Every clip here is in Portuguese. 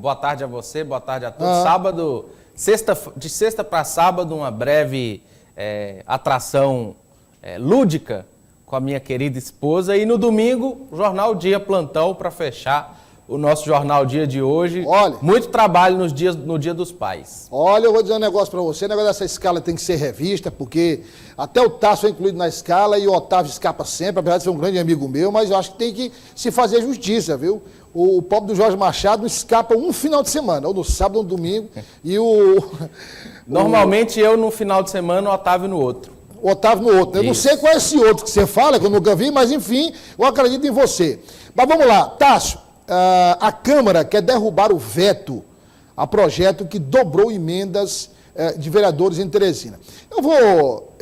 boa tarde a você, boa tarde a todos. De sexta para sábado, uma breve atração lúdica com a minha querida esposa. E no domingo, Jornal Dia Plantão para fechar o nosso Jornal Dia de hoje. Olha, muito trabalho no Dia dos Pais. Olha, eu vou dizer um negócio para você, o negócio dessa escala tem que ser revista, porque até o Tasso é incluído na escala e o Otávio escapa sempre, apesar de ser um grande amigo meu, mas eu acho que tem que se fazer justiça, viu? O pobre do Jorge Machado não escapa um final de semana, ou no sábado ou no domingo, e Normalmente eu no final de semana, o Otávio no outro. O Otávio no outro. Eu não sei qual é esse outro que você fala, que eu nunca vi, mas enfim, eu acredito em você. Mas vamos lá, Tasso, a Câmara quer derrubar o veto a projeto que dobrou emendas de vereadores em Teresina. Eu vou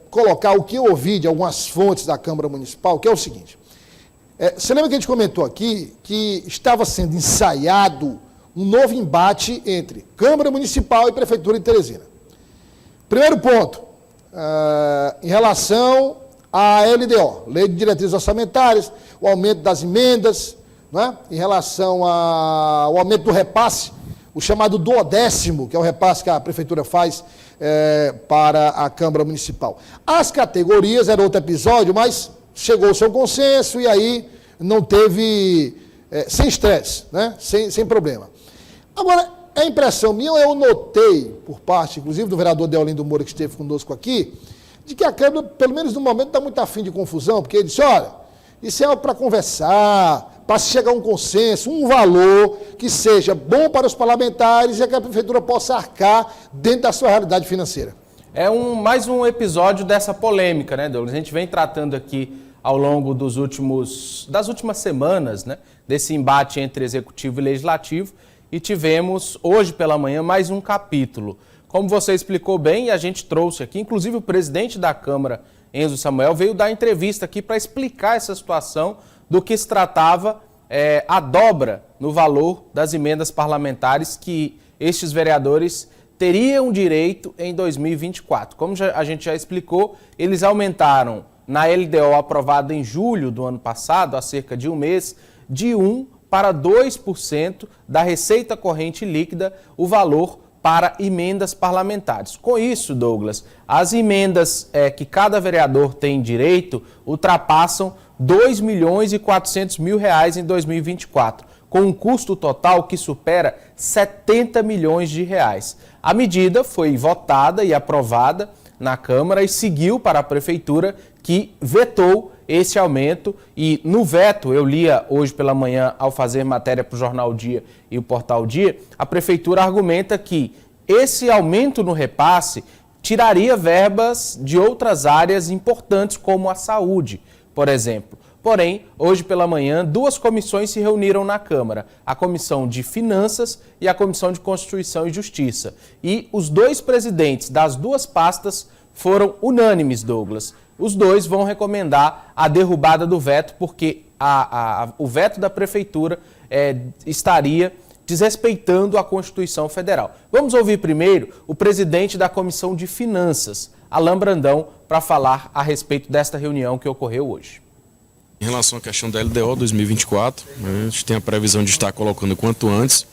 colocar o que eu ouvi de algumas fontes da Câmara Municipal, que é o seguinte. Você lembra que a gente comentou aqui que estava sendo ensaiado um novo embate entre Câmara Municipal e Prefeitura de Teresina. Primeiro ponto, em relação à LDO, Lei de Diretrizes Orçamentárias, o aumento das emendas, né? Em relação ao aumento do repasse, o chamado duodécimo, que é o repasse que a Prefeitura faz para a Câmara Municipal. As categorias era outro episódio, mas chegou o seu consenso e aí não teve, sem estresse, né? sem problema. Agora, a impressão minha, eu notei, por parte, inclusive, do vereador Deolindo Moura, que esteve conosco aqui, de que a Câmara, pelo menos no momento, está muito afim de confusão, porque ele disse, olha, isso é algo para conversar, para se chegar a um consenso, um valor que seja bom para os parlamentares e que a Prefeitura possa arcar dentro da sua realidade financeira. É mais um episódio dessa polêmica, né, Douglas? A gente vem tratando aqui ao longo das últimas semanas, né, desse embate entre Executivo e Legislativo, e tivemos hoje pela manhã mais um capítulo. Como você explicou bem, a gente trouxe aqui, inclusive o presidente da Câmara, Enzo Samuel, veio dar entrevista aqui para explicar essa situação do que se tratava a dobra no valor das emendas parlamentares que estes vereadores teriam direito em 2024. Como a gente já explicou, eles aumentaram na LDO aprovada em julho do ano passado, há cerca de um mês, de 1% para 2% da receita corrente líquida, o valor para emendas parlamentares. Com isso, Douglas, as emendas que cada vereador tem direito ultrapassam R$2.400.000 em 2024, com um custo total que supera R$70 milhões. A medida foi votada e aprovada na Câmara e seguiu para a Prefeitura, que vetou esse aumento. E no veto, eu lia hoje pela manhã, ao fazer matéria para o Jornal Dia e o Portal Dia, a Prefeitura argumenta que esse aumento no repasse tiraria verbas de outras áreas importantes, como a saúde, por exemplo. Porém, hoje pela manhã, duas comissões se reuniram na Câmara, a Comissão de Finanças e a Comissão de Constituição e Justiça. E os dois presidentes das duas pastas foram unânimes, Douglas. Os dois vão recomendar a derrubada do veto, porque o veto da Prefeitura estaria desrespeitando a Constituição Federal. Vamos ouvir primeiro o presidente da Comissão de Finanças, Alain Brandão, para falar a respeito desta reunião que ocorreu hoje. Em relação à questão da LDO 2024, a gente tem a previsão de estar colocando quanto antes,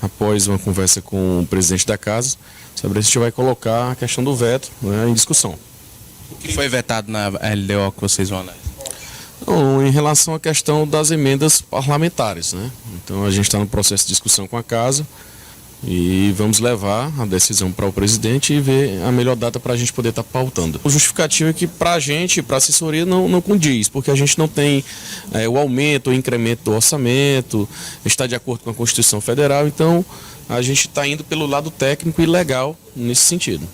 após uma conversa com o presidente da casa, sobre a gente vai colocar a questão do veto, né, em discussão. O que foi vetado na LDO que vocês vão analisar? Em relação à questão das emendas parlamentares, né? Então a gente está no processo de discussão com a casa e vamos levar a decisão para o presidente e ver a melhor data para a gente poder estar pautando. O justificativo é que para a gente, para a assessoria, não condiz, porque a gente não tem o aumento, o incremento do orçamento, está de acordo com a Constituição Federal, então a gente está indo pelo lado técnico e legal nesse sentido.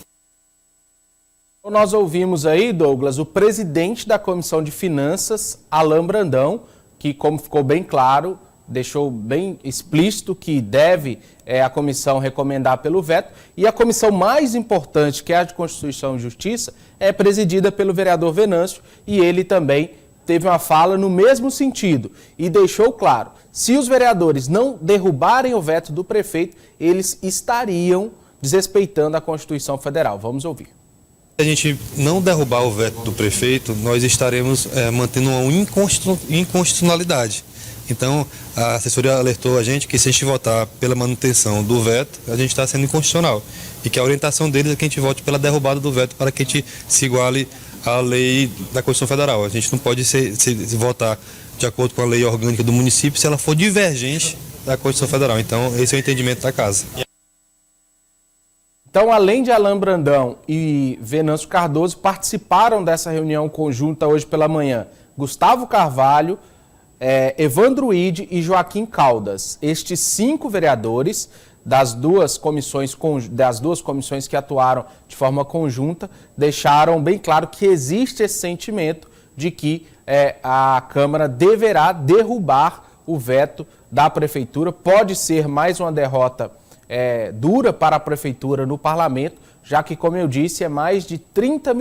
Nós ouvimos aí, Douglas, o presidente da Comissão de Finanças, Alain Brandão, que, como ficou bem claro, deixou bem explícito que deve a comissão recomendar pelo veto. E a comissão mais importante, que é a de Constituição e Justiça, é presidida pelo vereador Venâncio, e ele também teve uma fala no mesmo sentido e deixou claro, se os vereadores não derrubarem o veto do prefeito, eles estariam desrespeitando a Constituição Federal. Vamos ouvir. Se a gente não derrubar o veto do prefeito, nós estaremos mantendo uma inconstitucionalidade. Então, a assessoria alertou a gente que se a gente votar pela manutenção do veto, a gente está sendo inconstitucional. E que a orientação deles é que a gente vote pela derrubada do veto para que a gente se iguale à lei da Constituição Federal. A gente não pode se votar de acordo com a lei orgânica do município se ela for divergente da Constituição Federal. Então, esse é o entendimento da casa. Então, além de Alain Brandão e Venâncio Cardoso, participaram dessa reunião conjunta hoje pela manhã Gustavo Carvalho, Evandro Ide e Joaquim Caldas. Estes 5 vereadores das duas comissões que atuaram de forma conjunta deixaram bem claro que existe esse sentimento de que a Câmara deverá derrubar o veto da Prefeitura. Pode ser mais uma derrota dura para a Prefeitura no Parlamento, já que, como eu disse, são mais de 30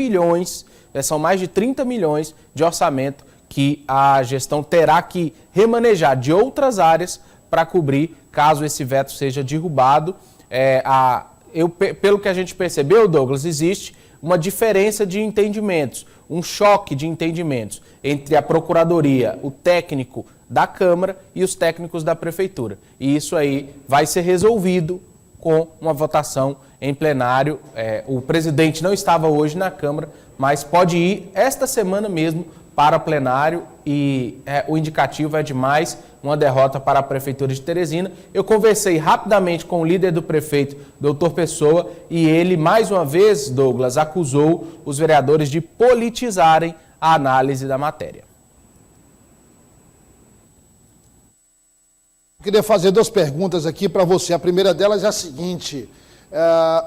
milhões de orçamento que a gestão terá que remanejar de outras áreas para cobrir caso esse veto seja derrubado. Pelo que a gente percebeu, Douglas, existe uma diferença de entendimentos, um choque de entendimentos entre a Procuradoria, o técnico da Câmara e os técnicos da Prefeitura. E isso aí vai ser resolvido com uma votação em plenário. O presidente não estava hoje na Câmara, mas pode ir esta semana mesmo para plenário e o indicativo é de mais uma derrota para a Prefeitura de Teresina. Eu conversei rapidamente com o líder do prefeito, doutor Pessoa, e ele, mais uma vez, Douglas, acusou os vereadores de politizarem a análise da matéria. Eu queria fazer 2 perguntas aqui para você. A primeira delas é a seguinte: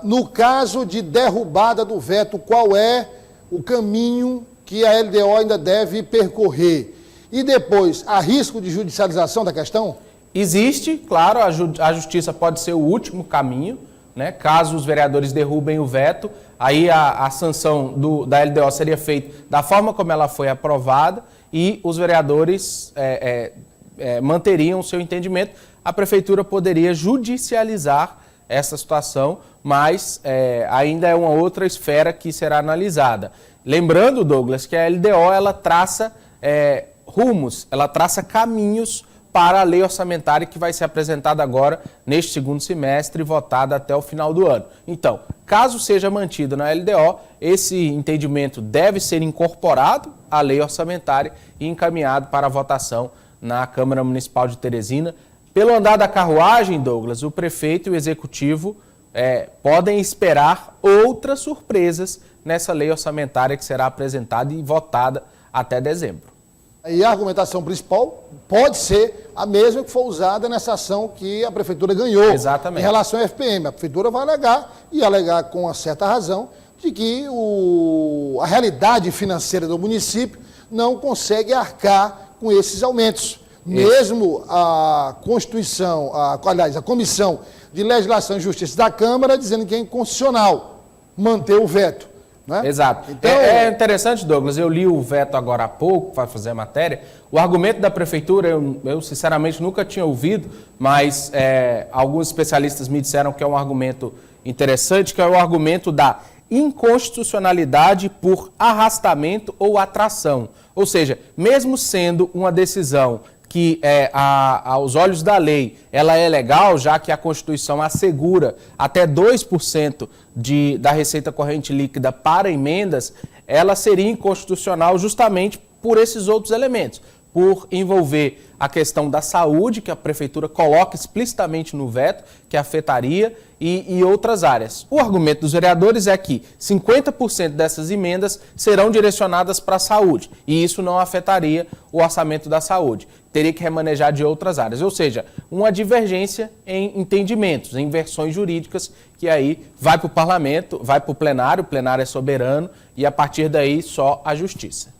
no caso de derrubada do veto, qual é o caminho que a LDO ainda deve percorrer? E depois, há risco de judicialização da questão? Existe, claro, a justiça pode ser o último caminho, né? Caso os vereadores derrubem o veto, aí a sanção da LDO seria feita da forma como ela foi aprovada e os vereadores manteriam o seu entendimento. A Prefeitura poderia judicializar essa situação, mas ainda é uma outra esfera que será analisada. Lembrando, Douglas, que a LDO ela traça rumos, ela traça caminhos para a lei orçamentária que vai ser apresentada agora neste segundo semestre e votada até o final do ano. Então, caso seja mantido na LDO, esse entendimento deve ser incorporado à lei orçamentária e encaminhado para a votação na Câmara Municipal de Teresina. Pelo andar da carruagem, Douglas, o prefeito e o executivo podem esperar outras surpresas nessa lei orçamentária que será apresentada e votada até dezembro. E a argumentação principal pode ser a mesma que foi usada nessa ação que a Prefeitura ganhou. Exatamente. Em relação ao FPM. A Prefeitura vai alegar com uma certa razão, de que a realidade financeira do município não consegue arcar com esses aumentos. Mesmo a Constituição, a Comissão de Legislação e Justiça da Câmara dizendo que é inconstitucional manter o veto. Né? Exato. Então, é interessante, Douglas, eu li o veto agora há pouco para fazer a matéria. O argumento da Prefeitura, eu sinceramente nunca tinha ouvido, mas alguns especialistas me disseram que é um argumento interessante, que é o argumento da inconstitucionalidade por arrastamento ou atração. Ou seja, mesmo sendo uma decisão que aos olhos da lei ela é legal, já que a Constituição assegura até 2% da receita corrente líquida para emendas, ela seria inconstitucional justamente por esses outros elementos, por envolver a questão da saúde, que a Prefeitura coloca explicitamente no veto, que afetaria, e outras áreas. O argumento dos vereadores é que 50% dessas emendas serão direcionadas para a saúde, e isso não afetaria o orçamento da saúde. Teria que remanejar de outras áreas, ou seja, uma divergência em entendimentos, em versões jurídicas, que aí vai para o parlamento, vai para o plenário é soberano, e a partir daí só a justiça.